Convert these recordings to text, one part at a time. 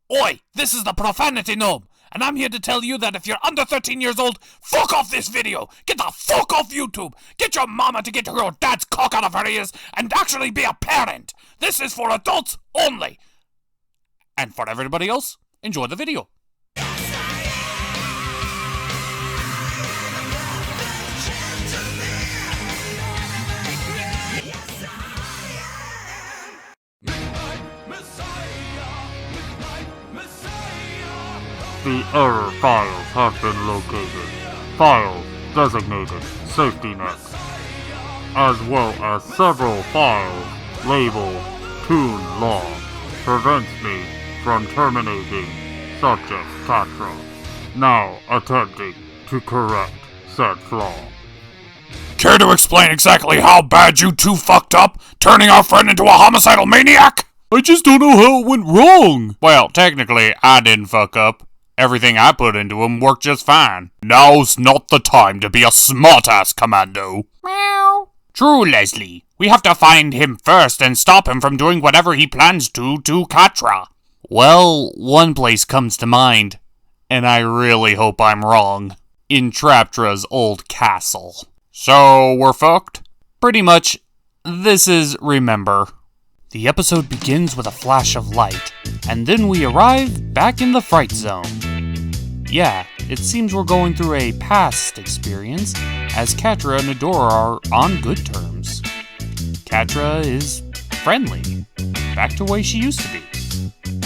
Oi, this is the Profanity Gnome, and I'm here to tell you that if you're under 13 years old, fuck off this video! Get the fuck off YouTube! Get your mama to get your dad's cock out of her ears and actually be a parent! This is for adults only! And for everybody else, enjoy the video. The error files have been located. Files designated safety nets, as well as several files labeled Toon Law, prevents me from terminating subject Catra, now attempting to correct said flaw. Care to explain exactly how bad you two fucked up, turning our friend into a homicidal maniac? I just don't know how it went wrong. Well, technically, I didn't fuck up. Everything I put into him worked just fine. Now's not the time to be a smartass, Commando. Meow. True, Leslie. We have to find him first and stop him from doing whatever he plans to Catra. Well, one place comes to mind, and I really hope I'm wrong. In Traptra's old castle. So, we're fucked? Pretty much. This is Remember. The episode begins with a flash of light, and then we arrive back in the Fright Zone. Yeah, it seems we're going through a past experience, as Catra and Adora are on good terms. Catra is friendly, back to the way she used to be.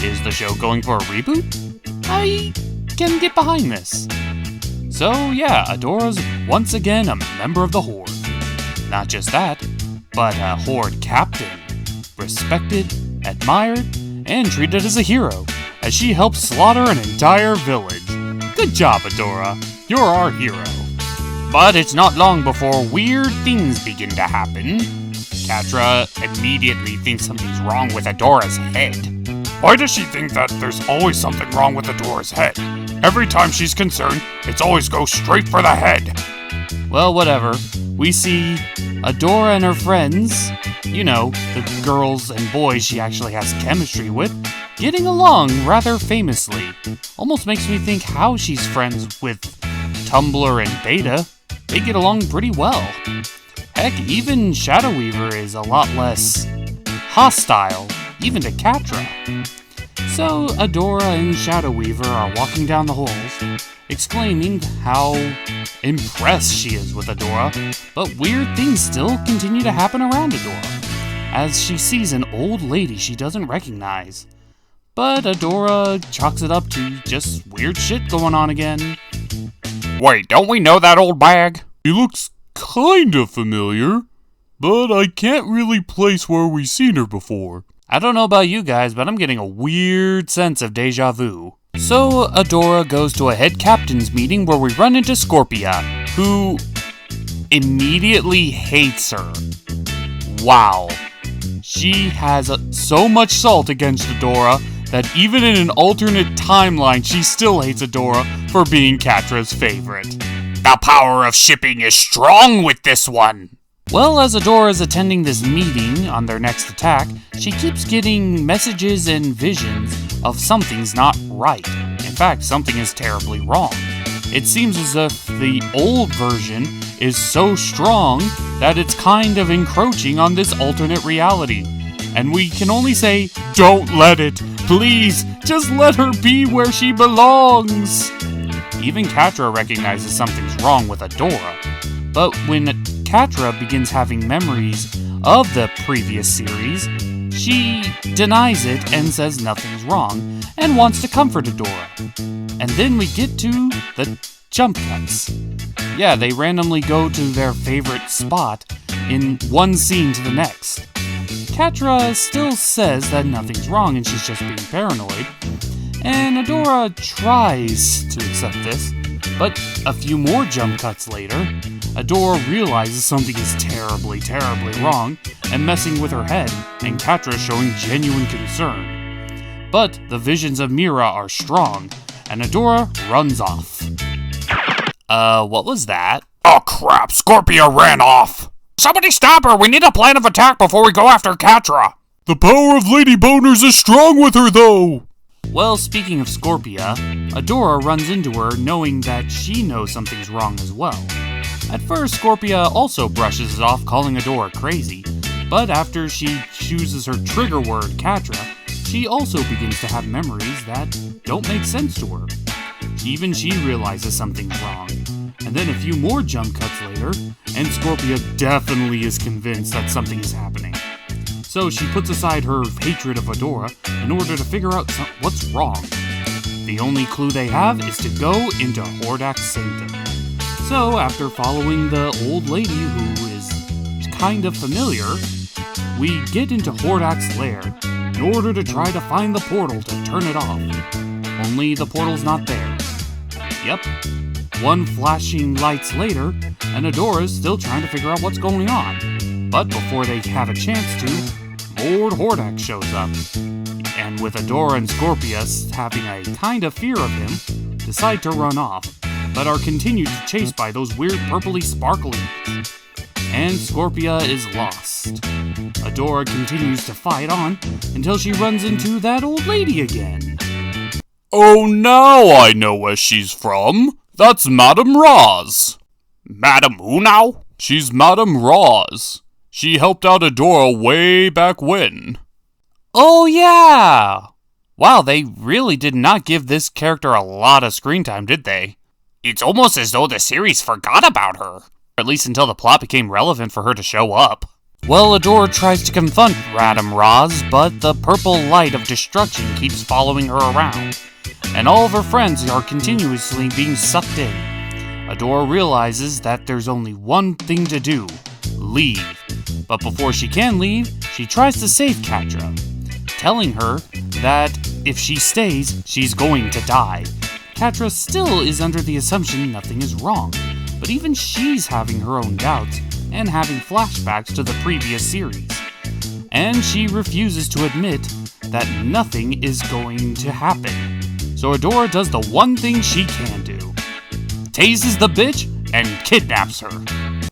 Is the show going for a reboot? I can get behind this. So yeah, Adora's once again a member of the Horde. Not just that, but a Horde captain. Respected, admired, and treated as a hero, as she helps slaughter an entire village. Good job, Adora. You're our hero. But it's not long before weird things begin to happen. Catra immediately thinks something's wrong with Adora's head. Why does she think that there's always something wrong with Adora's head? Every time she's concerned, it's always go straight for the head. Well, whatever. We see Adora and her friends, you know, the girls and boys she actually has chemistry with, getting along rather famously. Almost makes me think how she's friends with Tumblr and Beta. They get along pretty well. Heck, even Shadow Weaver is a lot less hostile, even to Catra. So Adora and Shadow Weaver are walking down the halls, exclaiming how impressed she is with Adora, but weird things still continue to happen around Adora, as she sees an old lady she doesn't recognize. But Adora chalks it up to just weird shit going on again. Wait, don't we know that old bag? He looks kinda familiar, but I can't really place where we've seen her before. I don't know about you guys, but I'm getting a weird sense of deja vu. So, Adora goes to a head captain's meeting where we run into Scorpia, who immediately hates her. Wow. She has so much salt against Adora that even in an alternate timeline, she still hates Adora for being Catra's favorite. The power of shipping is strong with this one. Well, as Adora is attending this meeting on their next attack, she keeps getting messages and visions of something's not right. In fact, something is terribly wrong. It seems as if the old version is so strong that it's kind of encroaching on this alternate reality. And we can only say, don't let it. Please, just let her be where she belongs. Even Catra recognizes something's wrong with Adora. But when Catra begins having memories of the previous series, she denies it and says nothing's wrong and wants to comfort Adora. And then we get to the jump cuts. Yeah, they randomly go to their favorite spot in one scene to the next. Catra still says that nothing's wrong and she's just being paranoid. And Adora tries to accept this, but a few more jump cuts later, Adora realizes something is terribly, terribly wrong and messing with her head, and Catra showing genuine concern. But the visions of Mira are strong, and Adora runs off. What was that? Oh crap, Scorpia ran off! Somebody stop her! We need a plan of attack before we go after Catra! The power of Lady Boners is strong with her, though! Well, speaking of Scorpia, Adora runs into her knowing that she knows something's wrong as well. At first, Scorpia also brushes it off, calling Adora crazy, but after she chooses her trigger word, Catra, she also begins to have memories that don't make sense to her. Even she realizes something's wrong. And then a few more jump cuts later, and Scorpia definitely is convinced that something is happening. So she puts aside her hatred of Adora in order to figure out what's wrong. The only clue they have is to go into Hordak's sanctum. So after following the old lady who is kind of familiar, we get into Hordak's lair in order to try to find the portal to turn it off. Only the portal's not there. Yep. One flashing lights later, and Adora's still trying to figure out what's going on. But before they have a chance to, Lord Hordak shows up. And with Adora and Scorpia having a kind of fear of him, decide to run off, but are continued to chase by those weird purpley sparkly things. And Scorpia is lost. Adora continues to fight on until she runs into that old lady again. Oh, now I know where she's from. That's Madame Roz. Madam who now? She's Madame Roz. She helped out Adora way back when. Oh yeah! Wow, they really did not give this character a lot of screen time, did they? It's almost as though the series forgot about her. At least until the plot became relevant for her to show up. Well, Adora tries to confront Madame Roz, but the purple light of destruction keeps following her around, and all of her friends are continuously being sucked in. Adora realizes that there's only one thing to do: leave. But before she can leave, she tries to save Catra, telling her that if she stays, she's going to die. Catra still is under the assumption nothing is wrong, but even she's having her own doubts and having flashbacks to the previous series. And she refuses to admit that nothing is going to happen. So Adora does the one thing she can do: tases the bitch and kidnaps her.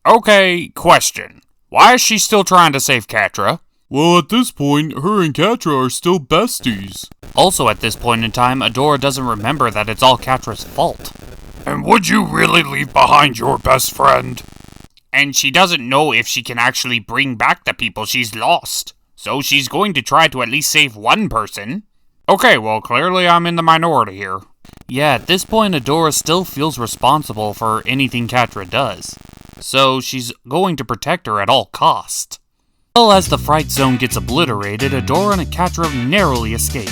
Okay, question. Why is she still trying to save Catra? Well, at this point, her and Catra are still besties. Also at this point in time, Adora doesn't remember that it's all Catra's fault. And would you really leave behind your best friend? And she doesn't know if she can actually bring back the people she's lost. So she's going to try to at least save one person. Okay, well, clearly I'm in the minority here. Yeah, at this point, Adora still feels responsible for anything Catra does. So she's going to protect her at all costs. Well, as the Fright Zone gets obliterated, Adora and Catra narrowly escape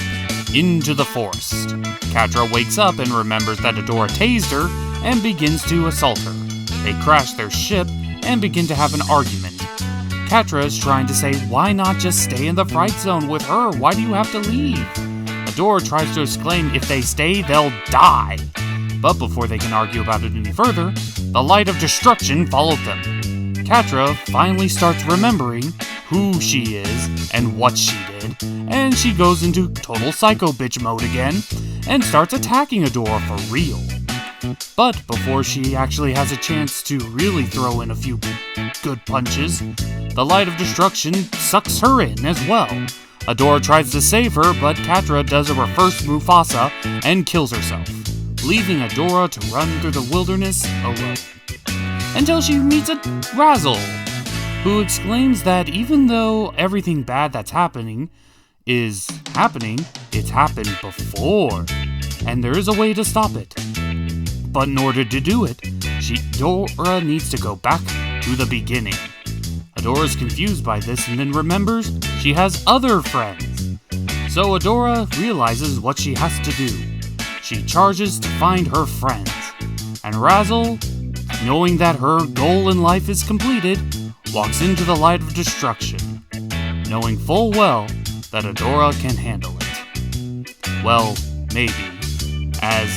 into the forest. Catra wakes up and remembers that Adora tased her and begins to assault her. They crash their ship and begin to have an argument. Catra is trying to say, why not just stay in the Fright Zone with her? Why do you have to leave? Adora tries to exclaim if they stay, they'll die. But before they can argue about it any further, the light of destruction followed them. Catra finally starts remembering who she is and what she did, and she goes into total psycho bitch mode again and starts attacking Adora for real. But before she actually has a chance to really throw in a few good punches, the light of destruction sucks her in as well. Adora tries to save her, but Catra does a reverse Mufasa and kills herself, leaving Adora to run through the wilderness alone. Until she meets a Razzle, who exclaims that even though everything bad that's happening, it's happened before, and there is a way to stop it. But in order to do it, Adora needs to go back to the beginning. Adora is confused by this and then remembers she has other friends. So Adora realizes what she has to do. She charges to find her friends. And Razzle, knowing that her goal in life is completed, walks into the light of destruction, knowing full well that Adora can handle it. Well, maybe, as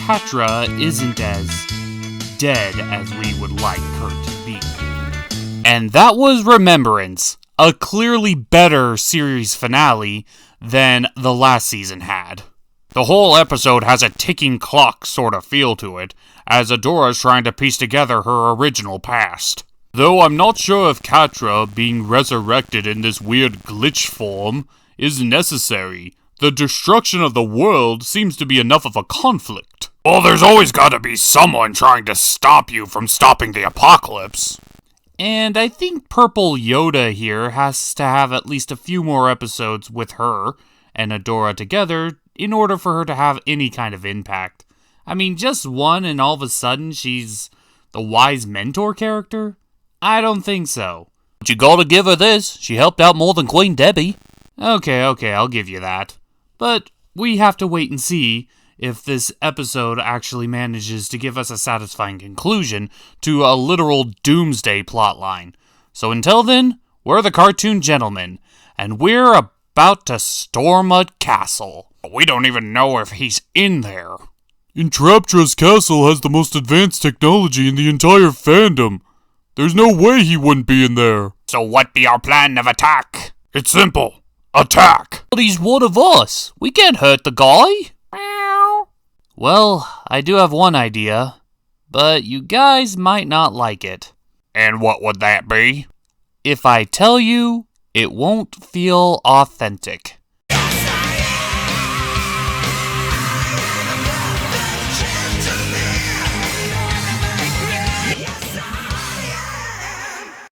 Catra isn't as dead as we would like her to be. And that was Remembrance, a clearly better series finale than the last season had. The whole episode has a ticking clock sort of feel to it, as Adora's trying to piece together her original past. Though I'm not sure if Catra being resurrected in this weird glitch form is necessary, The destruction of the world seems to be enough of a conflict. Well, there's always gotta be someone trying to stop you from stopping the apocalypse. And I think Purple Yoda here has to have at least a few more episodes with her and Adora together in order for her to have any kind of impact. I mean, just one and all of a sudden she's the wise mentor character? I don't think so. But you gotta give her this. She helped out more than Queen Debbie. Okay, I'll give you that. But we have to wait and see if this episode actually manages to give us a satisfying conclusion to a literal doomsday plotline. So until then, we're the Cartoon Gentlemen, and we're about to storm a castle. We don't even know if he's in there. Entraptra's castle has the most advanced technology in the entire fandom. There's no way he wouldn't be in there. So what be our plan of attack? It's simple. Attack! But he's one of us. We can't hurt the guy. Meow. Well, I do have one idea, but you guys might not like it. And what would that be? If I tell you, it won't feel authentic.